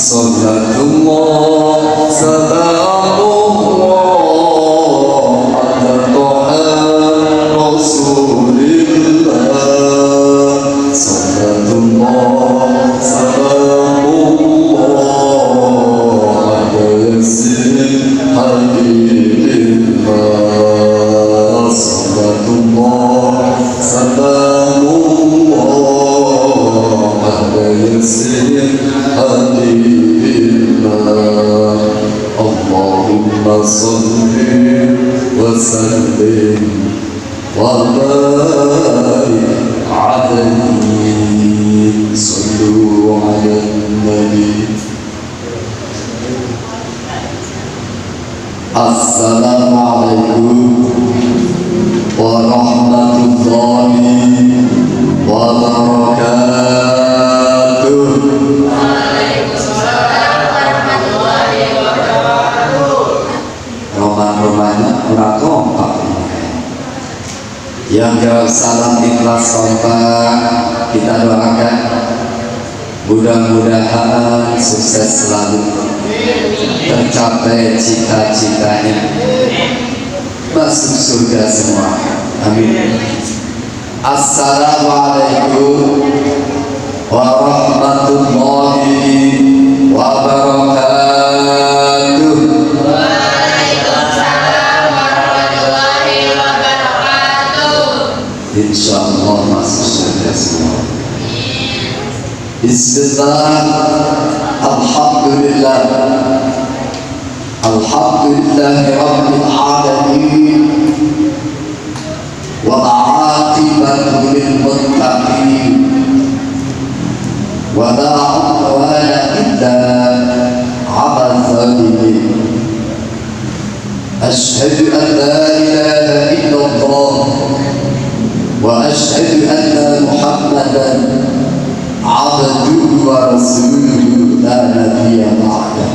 Sallallahu salamullah ala Toha Rasulillah. Sallallahu salamullah ala Yasin Habibillah. Sallallahu salamullah ala Yasin Allahumma salli wa sallim wa barik alaihi. Sallu ala nabi. Assalamualaikum warahmatullahi wabarakatuh. Roman-romannya kurang kompak. Yang jawab salam ikhlas kompak, kita doakan mudah-mudahan sukses selalu, tercapai cita-citanya, masuk surga semua. Amin. Assalamualaikum warahmatullahi wabarakatuh. Insyaallah masuk surga semua. Bismillah. Alhamdulillah. Alhamdulillahi rabbil alamin. Wal 'aqibatu lil muttaqin. Wa la 'udwana illa 'alal zalimin. Asyhadu an la ilaha illallah wa asyhadu anna Muhammadan abduhu wa rasuluhu la nabiyya ba'dah.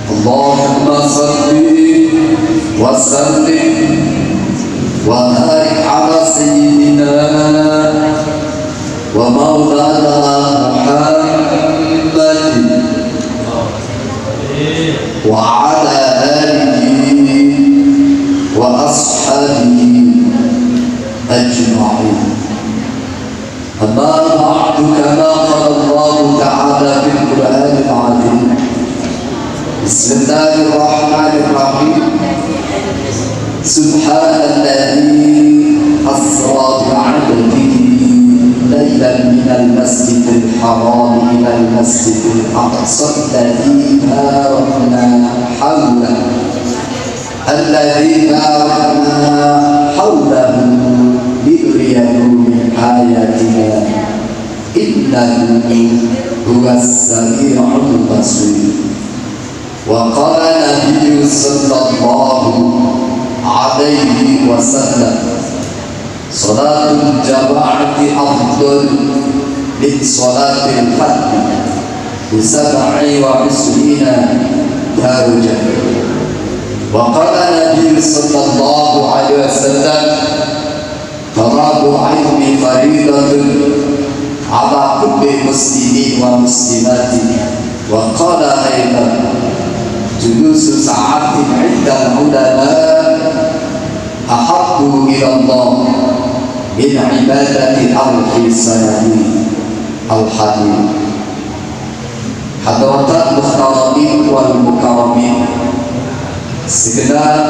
Allahumma salli wa sallim wa barik ala sayyidina wa maulana Muhammadin wa ala alihi wa ashabihi أجمعين. أما بعد كما قال الله تعالى في القرآن العظيم. بسم الله الرحمن الرحيم. سبحان الذي أسرى بعبده ليلا من المسجد الحرام إلى المسجد الأقصى الذي باركنا حوله لنريه من آياتنا إنه هو السميع البصير. وقال النبي صلى الله عليه وسلم صلاة الجماعة أفضل من صلاة الفرد ب27 درجة. وقال النبي صلى الله عليه وسلم طلب العلم فريضة على كل مسلم ومسلمات. وقال أيضا جلوس ساعات عند العلماء أحب إلى الله من عبادة 1000 سنة. الحديث. Hadratat muhtaramin wal mukarramin, segenap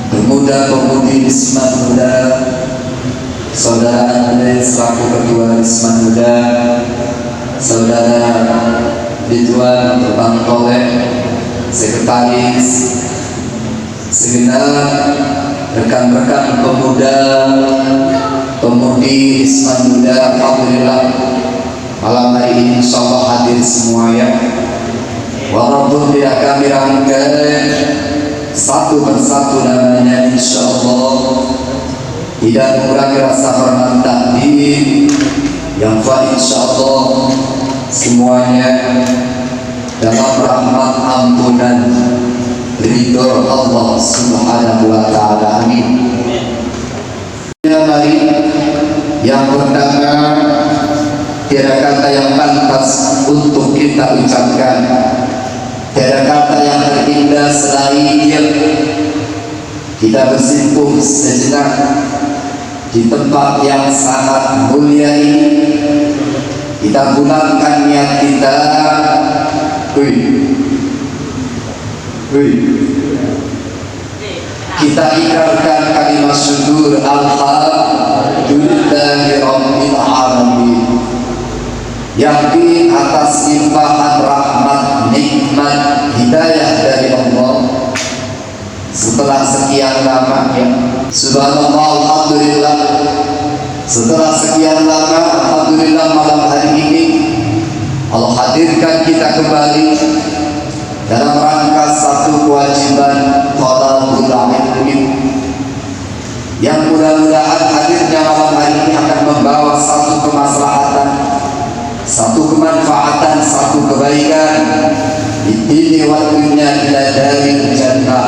pemuda-pemudi Wisma Muda, saudara Anda selaku ketua Wisma Muda, saudara Ridwan Bangkolek, sekretaris, segenap rekan-rekan pemuda, pemudi Wisma Muda, alhamdulillah malam hari ini insyaallah hadir semua ya. Walaupun tidak kami rangkai satu persatu namanya, insyaallah tidak mengurangi rasa hormat takdim yang insyaallah semuanya dalam rahmat ampunan ridho Allah subhanahu wa ta'ala. Amin. Mari yang pertama tiada kata yang pantas untuk kita ucapkan, tiada kata yang terindah selain dia. Kita bersimpuh sejenak di tempat yang sangat mulia ini. Kita pulangkan niat kita. Kita ikrarkan kalimat syukur alhamdulillahi rabbil alamin. Yakin atas limpahan rahmat, nikmat, hidayah dari Allah. Setelah sekian lama, subhanallah, alhamdulillah. Setelah sekian lama, alhamdulillah, malam hari ini Allah hadirkan kita kembali dalam rangka satu kewajiban thalabul ilmi yang mudah-mudahan hadirnya malam hari ini akan membawa satu kemaslahatan, satu kemanfaatan, satu kebaikan di dini wal dunya ila daril jannah.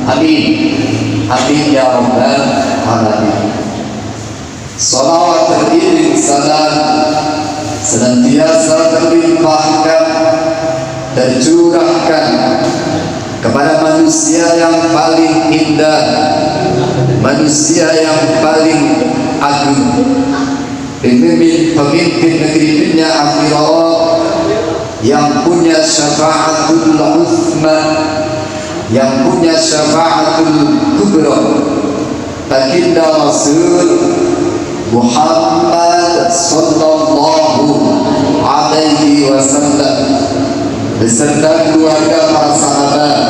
Amin. Amin ya rabbal alamin. Salawat beriring salam senantiasa terlimpahkan, tercurahkan kepada manusia yang paling indah, manusia yang paling agung, pemimpin negeri dunia akhirat yang punya syafaatul uzma, yang punya syafaatul kubra, baginda Rasul Muhammad sallallahu alaihi wasallam beserta keluarga, para sahabat,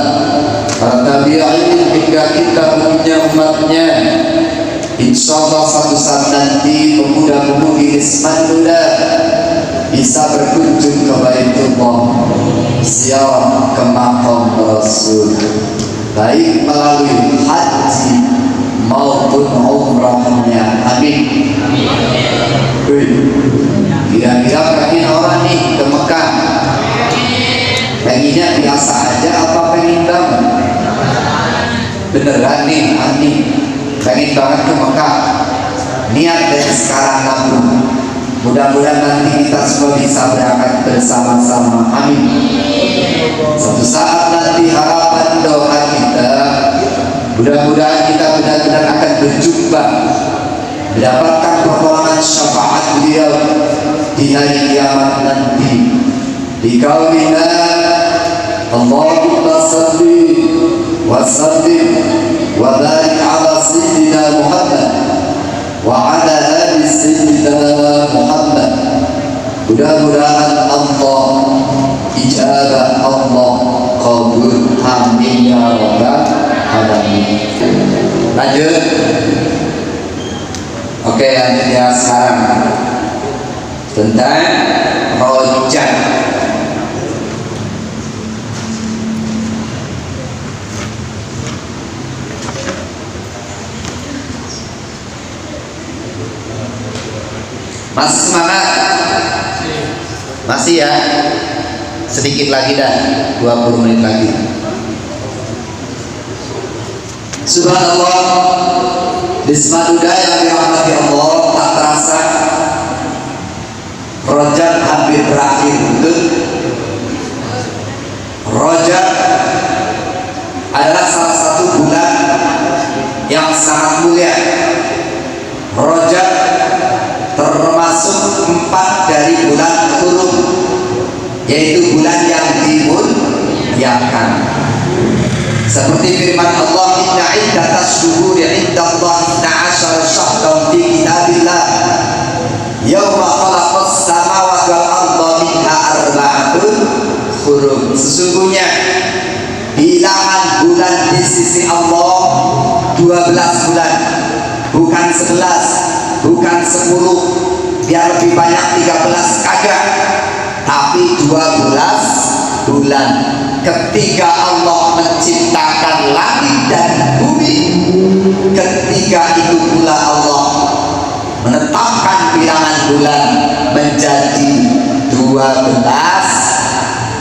para tabi'in hingga kita punya umatnya. Insyaallah suatu saat nanti pemuda-pemudi Isman muda bisa berkunjung ke Baitullah, ziarah ke makam Rasul, baik melalui haji maupun umrahnya. Amin. Kira-kira pengen orang nih ke Mekah, pengennya biasa aja apa pengen banget? Beneran nih, amin. Pengen banget ke Mekah. Niat dari sekarang nabung. Mudah-mudahan nanti kita semua bisa berangkat bersama-sama. Amin. Suatu saat nanti harapan doa kita, mudah-mudahan kita benar-benar akan berjumpa, mendapatkan pertolongan syafaat beliau di hari kiamat nanti. Di qaulina Allahumma salli wa sallim wa barik ala sayyidina Muhammad wa ala ali sayyidina Muhammad. Mudah-mudahan Allah ijabah, Allah qabul. Amin ya rabbal alamin. Lanjut. Oke, lanjut ya sekarang tentang rojak. Masih semangat? Masih ya? Sedikit lagi dah, 20 menit lagi. Subhanallah, di Semaduda yang dirahmati Allah, tak terasa Rajab hampir berakhir. Betul? Rajab adalah salah satu bulan yang sangat mulia. Rajab termasuk 4 dari bulan Hurum, yaitu bulan yang dimuliakan. Seperti firman Allah, inna iddatas syuhuri indallahi 12 syahran fi kitabillah yauma khalaqas samawati wal arda minha arba'atun hurum. Sesungguhnya bilangan bulan di sisi Allah 12 bulan, bukan 11, bukan 10, biar lebih banyak 13, kagak, tapi 12 bulan. Ketika Allah menciptakan langit dan bumi, ketika itu pula Allah menetapkan bilangan bulan menjadi 12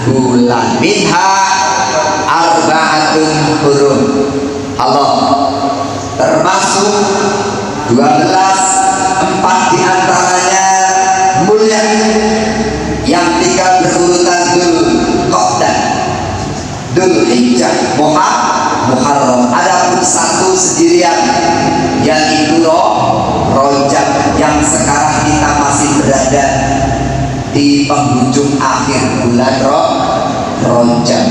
bulan. Minha arba'atun hurum. Allah termasuk 12, 4 diantaranya mulia. Yang tiga berurutan Dzulqa'dah, Dzulhijjah, Muharram. Adapun satu sendirian yaitu Rajab, yang sekarang kita masih berada di penghujung akhir bulan Rajab.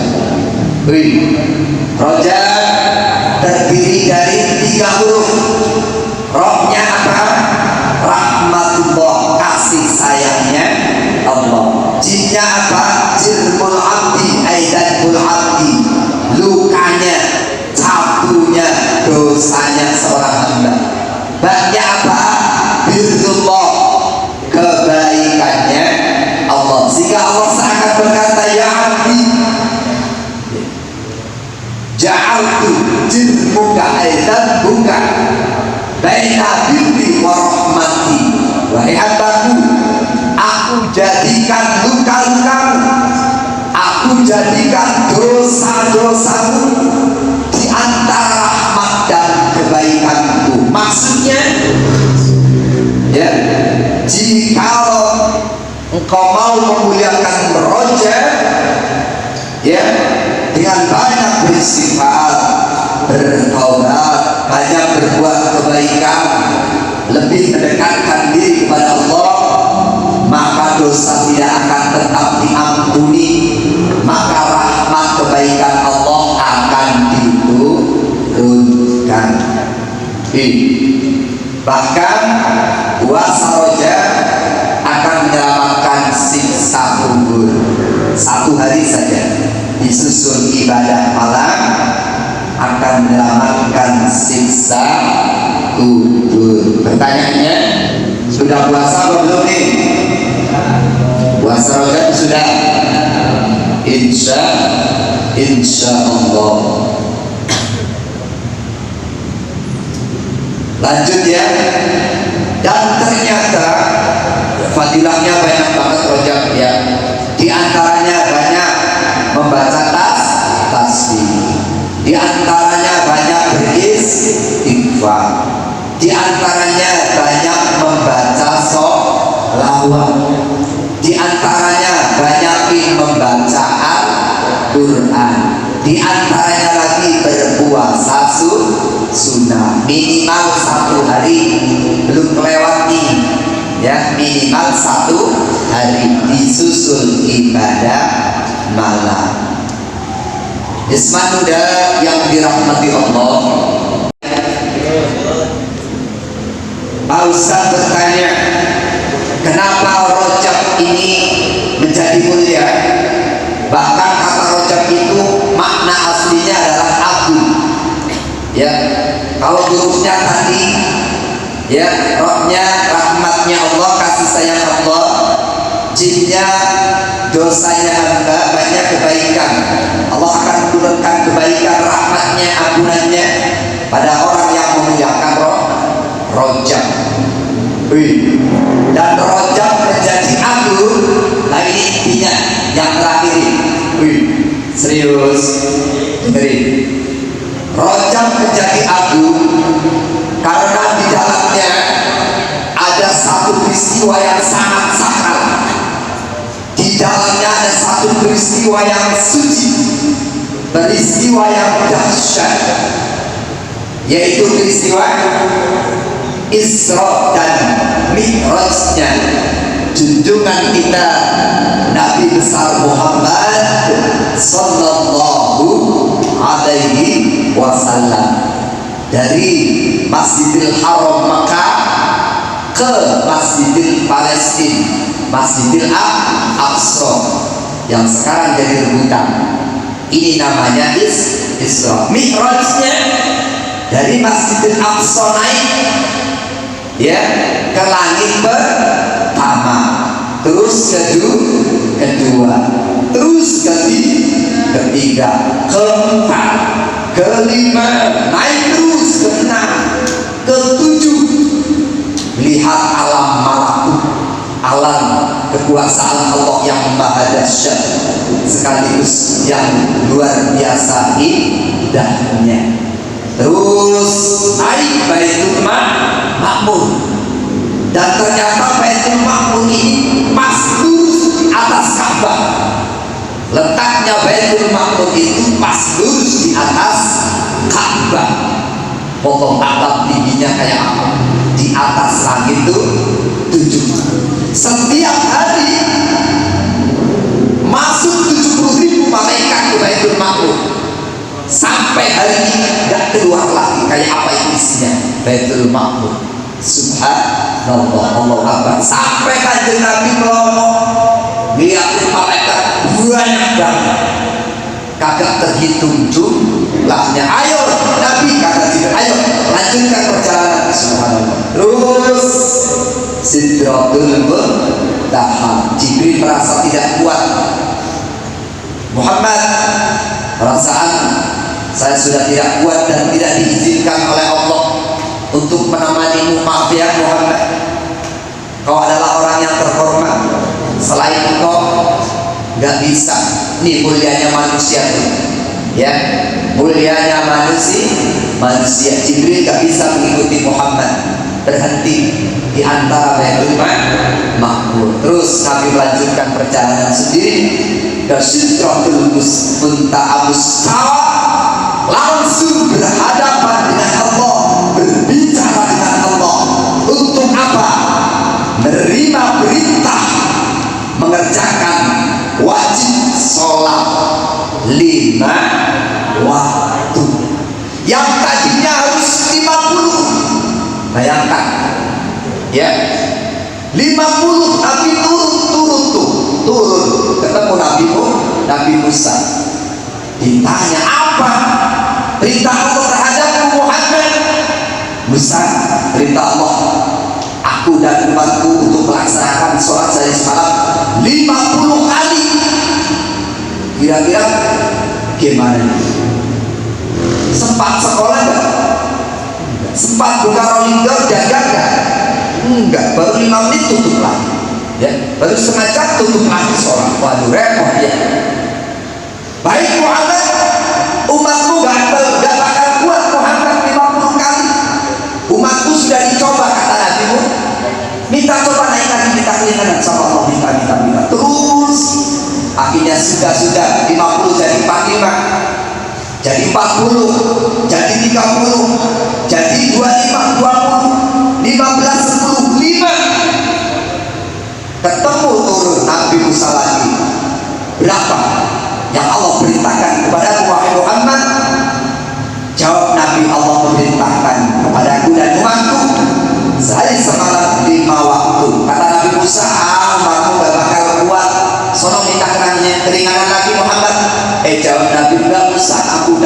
Rajab terdiri dari 3 huruf. Rohnya apa? Rahmatullah, kasih sayangnya Allah. Jinnya apa? Jirmul abdi, aidanul abdi, lukanya, cabutnya, dosanya seorang hamba. Baknya apa? Birrullah, kebaikannya Allah. Sehingga Allah seakan berkata, ya abdi, ja'altu jirmuka aidan buka baina birri wa rahmati. Wahai hambaku, aku jadikan luka-lukamu, aku jadikan dosa-dosamu di antara rahmat dan kebaikanku. Maksudnya, ya, jikalau engkau mau memuliakan Rajab, ya, dengan banyak beristighfar, bertaubat, banyak berbuat kebaikan, lebih mendekatkan diri kepada Allah, maka dosa tidak akan tetap diampuni, maka rahmat kebaikan Allah akan diturunkan. Bahkan puasa Rajab akan menyelamatkan siksa kubur. 1 hari saja disusul ibadah malam akan menyelamatkan siksa kubur. Pertanyaannya, sudah puasa atau belum nih? Puasa Rajab sudah? Insya Allah. Lanjut ya. Dan ternyata fadilahnya banyak banget Rajab ya. Di antaranya banyak membaca tasbih, di antaranya banyak beristighfar, di antaranya banyak membaca sholawat, di antaranya banyak membaca Al-Quran, di antaranya lagi berpuasa sunnah minimal 1 hari, belum melewati ya, minimal 1 hari, disusul ibadah malam. Isman muda yang dirahmati Allah, Pak Ustaz bertanya, kenapa Rajab ini menjadi mulia? Bahkan kata Rajab itu makna aslinya adalah agung. Ya, kalau hurufnya tadi, ya, rohnya, rahmatnya Allah, kasih sayang Allah, jinnya, dosanya hamba, banyak kebaikan. Allah akan menurunkan kebaikan, rahmatnya, ampunannya pada orang yang memuliakan Rajab. Dan Rajab menjadi agung. Nah ini intinya yang terakhir. Serius, dengerin. Rajab menjadi agung karena di dalamnya ada satu peristiwa yang sangat sakral. Di dalamnya ada satu peristiwa yang suci, peristiwa yang dahsyat, yaitu peristiwa Isra dan Mi'rajnya junjungan kita Nabi besar Muhammad sallallahu alaihi wasallam dari Masjidil Haram Makkah ke Masjidil Palestina, Masjidil Aqsa yang sekarang jadi rebutan. Ini namanya Isra. Mi'rajnya dari Masjidil Aqsa naik ya ke langit pertama, terus kedua, terus ketiga, keempat, kelima, naik terus ke-6, ke-7, melihat alam malakut, alam kekuasaan Allah yang maha dahsyat sekaligus yang luar biasa indahnya. Terus naik Baitul Ma'mur Dan ternyata Baitul Ma'mur ini pas lurus di atas Ka'bah. Letaknya Baitul Ma'mur itu pas lurus di atas Ka'bah. Pokok atap tingginya kayak apa? Di atas langit itu 7. Setiap hari masuk 70.000 malaikat ke Baitul Ma'mur. Sampai hari ini gak keluar lagi. Kayak apa itu isinya Baitul Ma'mur. Subhanallah, Allah Akbar. Sampai kanjeng Nabi ngomong, lihat malaikat banyak banget, kagak terhitung jumlahnya. Ayo Nabi, kata Jibril, ayo lanjutkan perjalanan. Subhanallah. Terus Sidratul Muntaha. Jibril merasa tidak kuat. Muhammad, perasaan saya sudah tidak kuat dan tidak diizinkan oleh Allah untuk menemanimu. Maaf ya Muhammad, kau adalah orang yang terhormat, selain engkau gak bisa. Ini mulianya manusia tuh, ya, mulianya manusia. Jibril gak bisa mengikuti Muhammad, berhenti di antara Baitul Ma'mur. Terus Nabi melanjutkan perjalanan sendiri ke Sidratul Muntaha, langsung berhadapan dengan Allah, berbicara dengan Allah. Untuk apa? Menerima perintah mengerjakan wajib sholat 5 waktu yang tadinya harus 50. Bayangkan ya, 50. Nabi turun ketemu Nabi Musa. Ditanya, apa perintah Allah terhadap Muhammad? Musa, perintah Allah, aku dan umatku untuk melaksanakan sholat sehari semalam 50 kali. Kira-kira gimana? Sempat sekolah enggak? Sempat buka rolling door, jaga enggak? Enggak, baru 5 menit tutup lagi ya, baru setengah jam tutup lagi sholat. Waduh, repot ya. Baik Muhammad, umatku gak bakal kuat Muhammad 50 kali. Umatku sudah dicoba, kata Nabi, minta coba naik lagi, minta keinginan sama Allah, minta. Terus akhirnya sudah 50 jadi 45, jadi 40, jadi 30, jadi 25, 20, 15, 10, 5. Ketemu turun Nabi Musa lagi. Berapa yang Allah perintahkan kepada Muhammad? Jawab Nabi, Allah memerintahkan kepadaku dan umatku sehari semalam 5 waktu. Kata Nabi Musa, umatku gak bakal kuat, sono minta keringanan lagi Muhammad. Jawab Nabi, enggak Musa, aku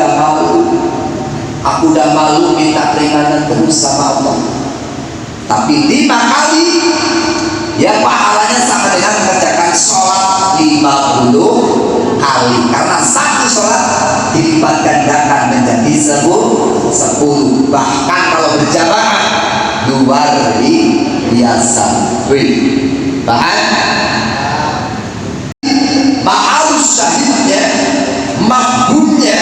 udah malu minta keringanan terus sama Allah. Tapi 5 kali ya pahalanya sama dengan mengerjakan sholat 50 kali, karena satu sholat dilipat gandakan menjadi 10. Bahkan kalau berjamaah luar biasa. Bahan ma'arus syahidnya, mafhumnya,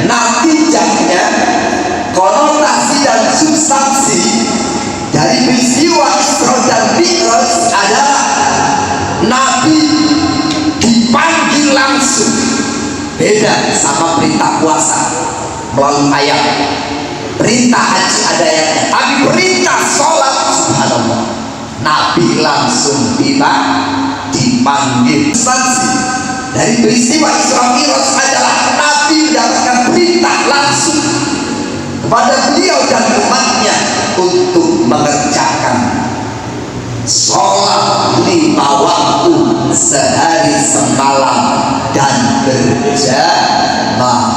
natijahnya, konotasi dan substansi dari peristiwa Isra dan Mi'raj adalah Nabi dipanggil langsung. Beda sama perintah puasa melalui ayat, perintah haji ada ayatnya, tapi perintah sholat, subhanallah, Nabi langsung dipanggil. Substansi dari peristiwa Isra Mi'raj adalah Nabi mendapatkan perintah langsung kepada beliau dan umatnya untuk mengerjakan sholat 5 waktu sehari semalam dan berjamaah.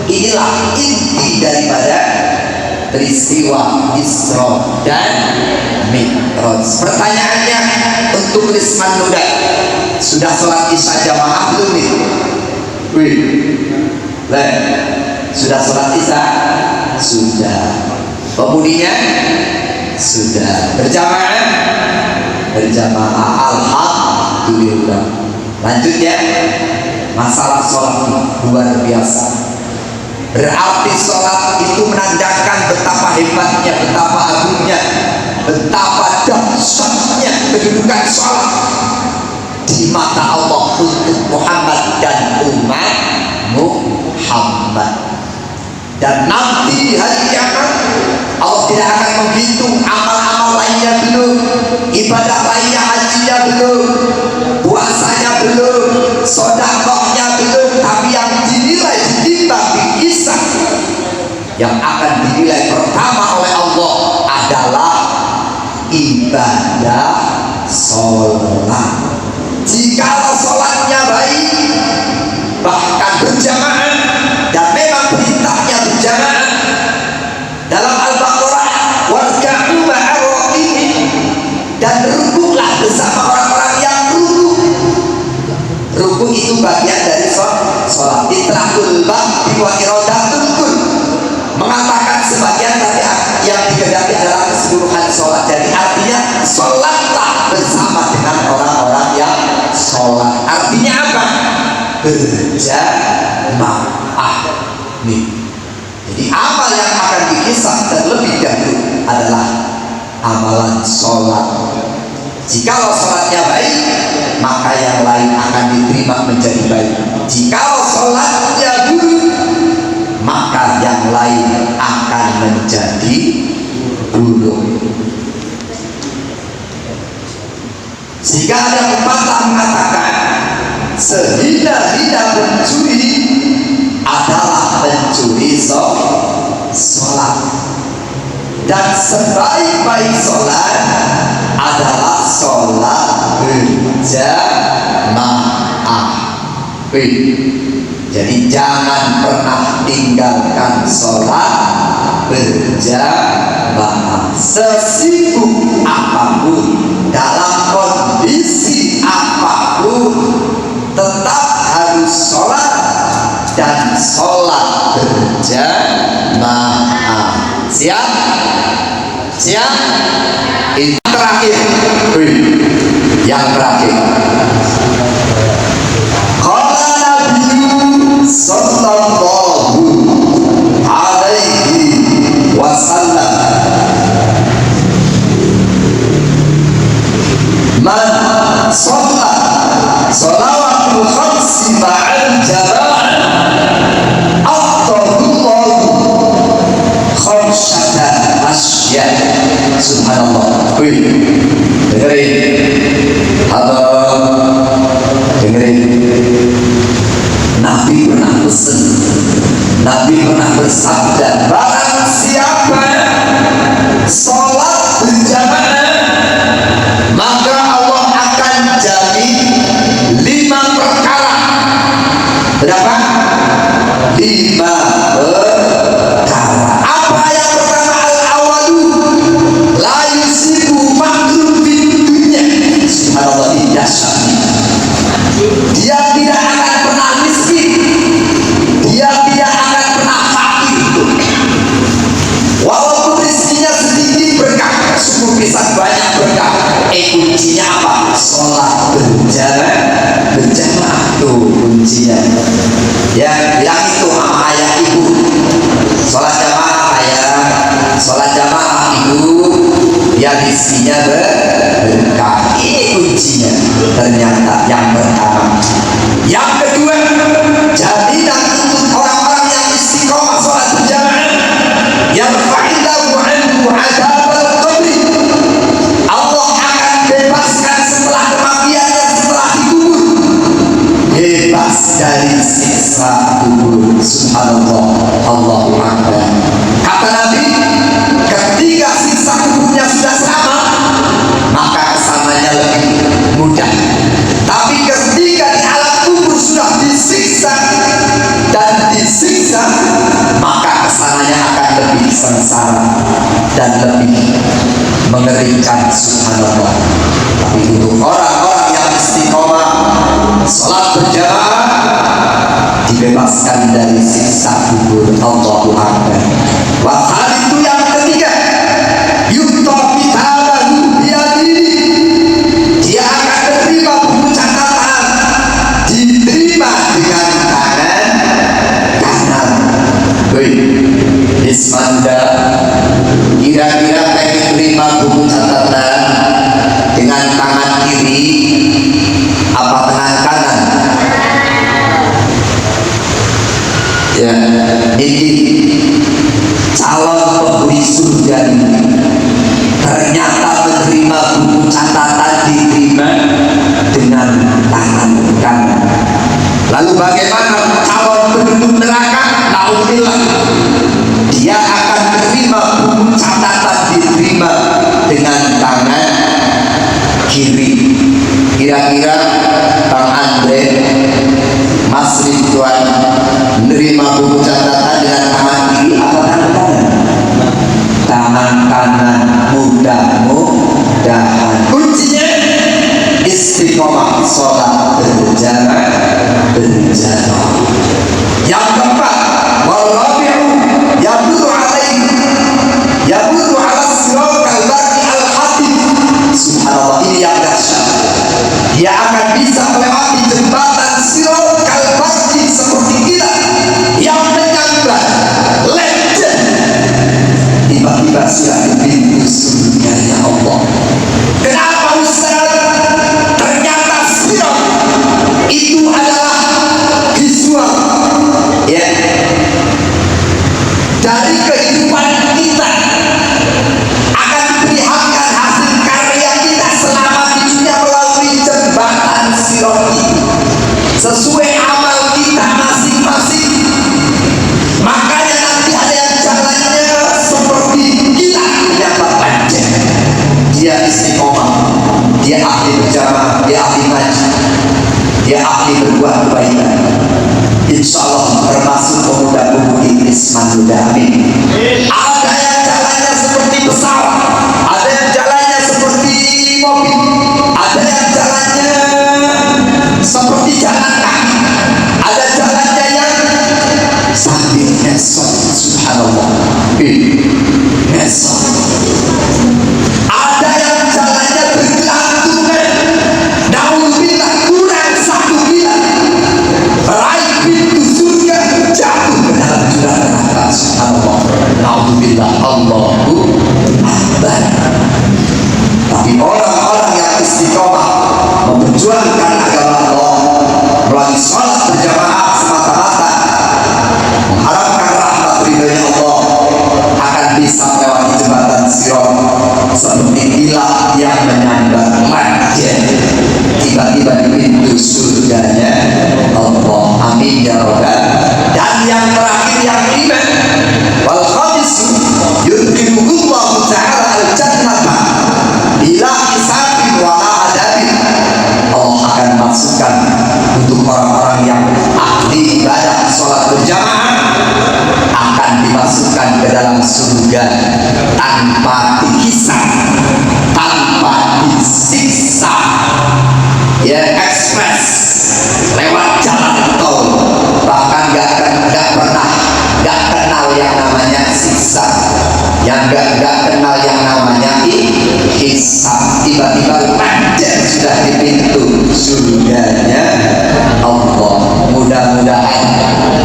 Inilah inti daripada peristiwa Isra dan Mi'raj. Pertanyaannya untuk Risman Muda, sudah sholat isya jamaah belum nih? Sudah sholat isya? Sudah. Pemudinya? Sudah. Berjamaah? Alhamdulillah. Lanjutnya, masalah sholat luar biasa. Berarti sholat itu menandakan betapa hebatnya, betapa agungnya, betapa dahsyatnya kedudukan sholat di mata Allah untuk Muhammad dan umat Muhammad. Dan nanti hari kiamat Allah tidak akan menghitung amal-amal lainnya belum, ibadah lainnya, hajinya belum, puasanya belum, sedekahnya belum, tapi yang dinilai, ditimbang, dihisab, yang akan dinilai pertama oleh Allah adalah ibadah sholat. Jika sholatnya baik, bahkan berjamaah, dan memang perintahnya berjamaah dalam Al-Baqarah, warka'u ma'a raki'in, dan rukuklah bersama orang-orang yang rukuk. Rukuk itu bagian dari sholat. Itraqul ba'di wa iradatul kul, mengatakan sebagian dari yang dikehendaki adalah keseluruhan sholat. Jadi artinya sholatlah bersama dengan orang-orang yang sholat. Artinya apa? Berjamaah. Nih, jadi amal yang akan dihisab terlebih dahulu adalah amalan sholat. Jikalau sholatnya baik, maka yang lain akan diterima menjadi baik. Jikalau sholatnya buruk, maka yang lain akan menjadi buruk. Sehingga ada pepatah mengatakan, sehina-hina pencuri adalah pencuri sholat, dan sebaik-baik sholat adalah sholat berjamaah. Jadi jangan pernah tinggalkan sholat berjamaah. Sesibuk apapun, dalam kondisi apapun, tetap harus sholat, dan sholat berjamaah. Siap? Siap? Ini terakhir. Yang terakhir, qala Nabi sallallahu alaihi wasallam, man shalla shalawatul khamsi ma'al jama'ah a'tahullahu khamsatan asya. Subhanallah. Dengerin, halo, dengerin. Nabi pernah pesan, Nabi pernah bersabda, barang siapa sholat berjamaah, maka Allah akan jadi 5 perkara. Berapa? 5 perkara. Apa yang pertama? Al-awalu la yusibu makhluk di dunia. Subhanallah, dahsyat. Dia tidak akan pernah miskin, dia tidak akan pernah fakir. Walaupun rezekinya sedikit, berkah, syukur pisan banyak berkah. Kuncinya apa? Sholat berjamaah tuh kuncinya. Ya, yang itu sama ayah ibu. Sholat jamaah ayah, sholat jamaah ibu, ya rezekinya berkah. Ini kuncinya ternyata yang pertama. Yang kedua, jaminan untuk orang-orang yang istiqomah sholat berjamaah, yang fa'ilahu anhu adzabal qabri, Allah akan bebaskan setelah kematiannya, setelah dikubur, bebas dari siksa kubur. Subhanallah, Allahu Akbar. Kata Nabi, ketika siksa kuburnya sudah selamat, maka kesananya lebih mudah. Tapi ketika di alam kubur sudah disiksa dan disiksa, maka kesananya akan lebih sengsara dan lebih mengerikan. Subhanallah. Tapi untuk orang-orang yang istiqomah sholat berjamaah, dibebaskan dari siksa kubur. Allahu Akbar. Wahal itu yang ketiga, yukta kitabahu biyadihi, dia akan menerima buku catatan, diterima dengan tangan kanan. Ismanda, kira-kira pengen terima buku catatan, Ya, ini calon penghuni surga ini ternyata menerima buku catatan, diterima dengan tangan kanan. Lalu bagaimana calon penduduk neraka? Nauzubillah, dia akan menerima buku catatan, diterima dengan tangan kiri. Kira-kira Bang Andre, Mas Ridwan menerima buku catatan dengan tangan kiri atau tangan kanan? Tangan kanan. Mudah-mudahan kuncinya istiqomah sholat berjamaah. Yang keempat, warabi'u yamuru ala siratal baqi al-hatib. Subhanallah, ini yang dahsyat. Dia akan bisa melewati jembatan siratal baqi seperti kita yang menyambar legend. Tiba-tiba sudah di pintu surga, ya Allah. Kenapa Ustaz? Ternyata sirat itu adalah visual, ya, dari kehidupan kita. Akan diperlihatkan hasil karya kita selama di dunia melalui jembatan sirat ini, sesuai amal kita masing-masing. Makanya nanti ada yang jalannya seperti kita, dia istiqomah, dia ahli berjamaah, dia ahli ngaji, dia ahli berbuat kebaikan. Insya Allah termasuk pemuda-pemudi Isman Muda. Amin. Ada yang jalannya seperti pesawat, ada yang jalannya seperti mobil, ada yang jalannya seperti jalan kaki, ada jalannya yang sambil ngesot. Subhanallah, ngesot. Ada yang jalannya bergelantungan, naudzubillah, kurang 1 bulan raih pintu surga, jatuh ke dalam jurang neraka. Subhanallah, naudzubillah, Allahu Akbar. Tapi orang-orang yang istiqomah memperjuangkan agama Allah melalui sholat berjamaah semata-mata, mengharapkan rahmat ridhonya Allah, akan bisa melewati jembatan sirat seperti bila yang menyambar legend, tiba-tiba di pintu surganya Allah. Amin ya rabbal. Dan yang terakhir, yang kelima, wal khamis yudkhiluhullahu ta'ala al-jannata bila hisabin wa adabin. Allah akan masukkan untuk orang-orang yang ahli ibadah sholat berjamaah, akan dimasukkan ke dalam surga tanpa dihisab, tanpa disiksa, ya, ekspres, lewat jalan tol. Bahkan gak kenal yang namanya siksa, yang gak kenal yang namanya hisab. Tiba-tiba lancar sudah di pintu surganya Allah. Mudah-mudahan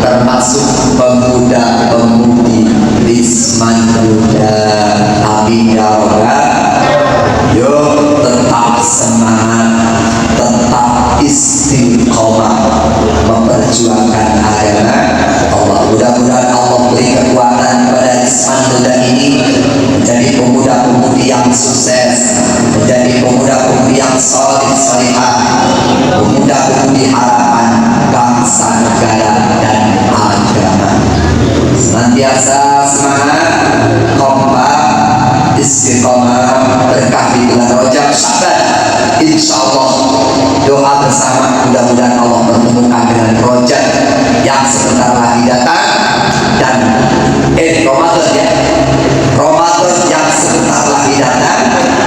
termasuk pemuda-pemudi Isman Muda. Amin ya rabbal. Yuk tetap semangat, tetap istiqomah memperjuangkan agama Allah. Mudah-mudahan Allah beri kekuatan kepada Isman Muda ini menjadi pemuda-pemudi yang sukses, menjadi pemuda-pemudi yang salih-salihah, pemuda-pemudi harapan bangsa, negara, dan agama. Senantiasa semangat, kompak, istiqomah, berkah di bulan Rajab Syaban. Insya Allah doa bersama, mudah-mudahan Allah pertemukan dengan Rajab yang sebentar lagi datang, dan Ramadan, ya, Ramadan yang sebentar lagi datang,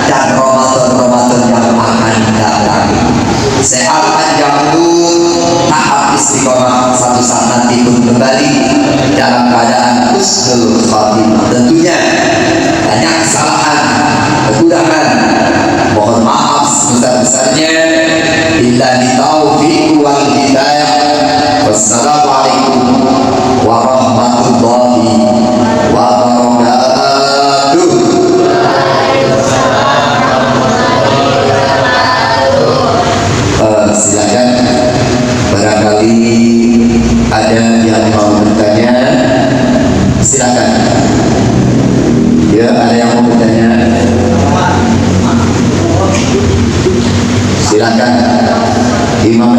dan Ramadan yang akan datang. Sehat panjang umur, tahap istiqomah, satu saat nanti pun kembali dalam keadaan husnul khatimah. Tentunya banyak kesalahan, kekurangan, mohon maaf sebesar-besarnya. Billahi taufiq wal hidayah. Wassalamualaikum warahmatullahi wabarakatuh. Silakan, barangkali ada yang mau bertanya. ada yang mau bertanya? Silakan Imam